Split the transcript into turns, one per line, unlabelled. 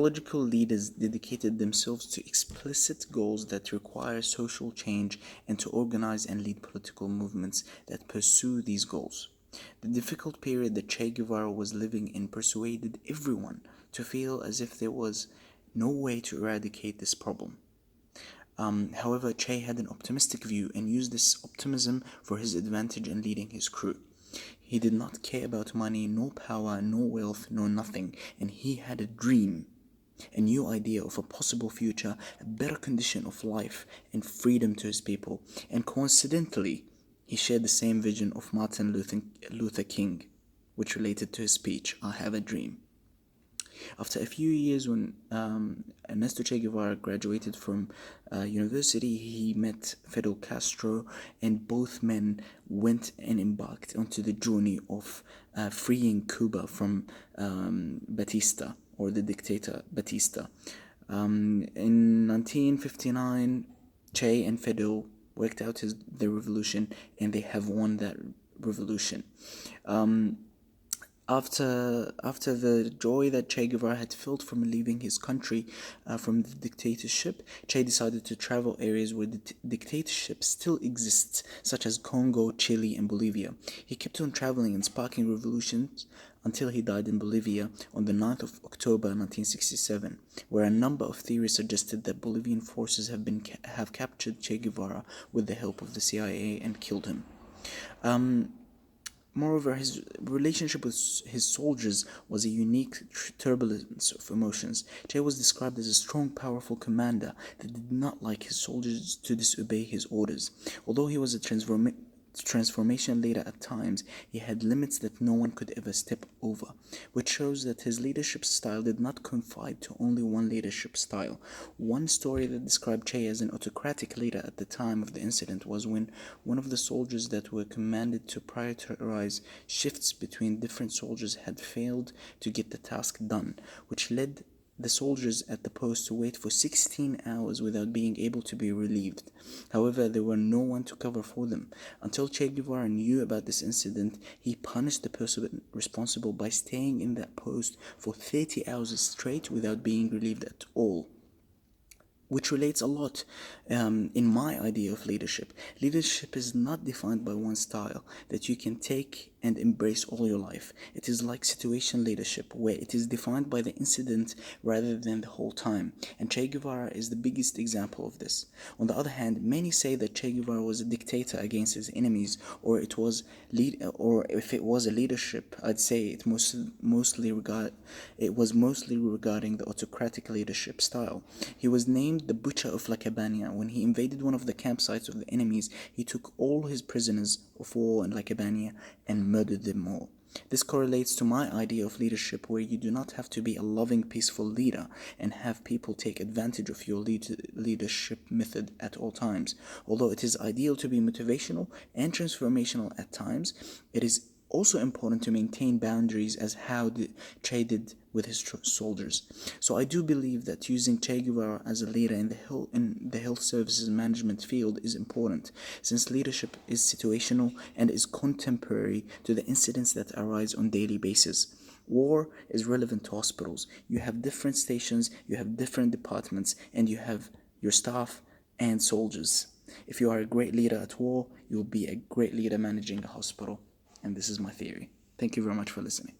Ideological leaders dedicated themselves to explicit goals that require social change and to organize and lead political movements that pursue these goals. The difficult period that Che Guevara was living in persuaded everyone to feel as if there was no way to eradicate this problem. However, Che had an optimistic view and used this optimism for his advantage in leading his crew. He did not care about money, no power, no wealth, no nothing, and he had a dream, a new idea of a possible future, a better condition of life and freedom to his people. And coincidentally, he shared the same vision of Martin Luther King, which related to his speech, I Have a Dream. After a few years, when Ernesto Che Guevara graduated from university, he met Fidel Castro, and both men went and embarked onto the journey of freeing Cuba from Batista, or the dictator Batista. In 1959, Che and Fidel worked out the revolution, and they have won that revolution. After the joy that Che Guevara had felt from leaving his country from the dictatorship, Che decided to travel areas where the dictatorship still exists, such as Congo, Chile, and Bolivia. He kept on traveling and sparking revolutions until he died in Bolivia on the 9th of October 1967, where a number of theories suggested that Bolivian forces have captured Che Guevara with the help of the CIA and killed him. Moreover, his relationship with his soldiers was a unique turbulence of emotions. Che was described as a strong, powerful commander that did not like his soldiers to disobey his orders. Although he was a transformation leader at times, he had limits that no one could ever step over, which shows that his leadership style did not confide to only one leadership style. One story that described Che as an autocratic leader at the time of the incident was when one of the soldiers that were commanded to prioritize shifts between different soldiers had failed to get the task done, which led the soldiers at the post to wait for 16 hours without being able to be relieved. However, there were no one to cover for them. Until Che Guevara knew about this incident, he punished the person responsible by staying in that post for 30 hours straight without being relieved at all, which relates a lot in my idea of leadership. Leadership is not defined by one style that you can take and embrace all your life. It is like situation leadership, where it is defined by the incident rather than the whole time, and Che Guevara is the biggest example of this. On the other hand, many say that Che Guevara was a dictator against his enemies, or if it was a leadership, I'd say it was mostly regarding the autocratic leadership style. He was named the Butcher of Lacabania. When he invaded one of the campsites of the enemies, he took all his prisoners of war in Lacabania and murdered them all. This correlates to my idea of leadership, where you do not have to be a loving, peaceful leader and have people take advantage of your leadership method at all times. Although it is ideal to be motivational and transformational at times, it is also important to maintain boundaries, as how Che did with his soldiers. So I do believe that using Che Guevara as a leader in the health services management field is important, since leadership is situational and is contemporary to the incidents that arise on daily basis. War is relevant to hospitals. You have different stations, you have different departments, and you have your staff and soldiers. If you are a great leader at war, you will be a great leader managing a hospital. And this is my theory. Thank you very much for listening.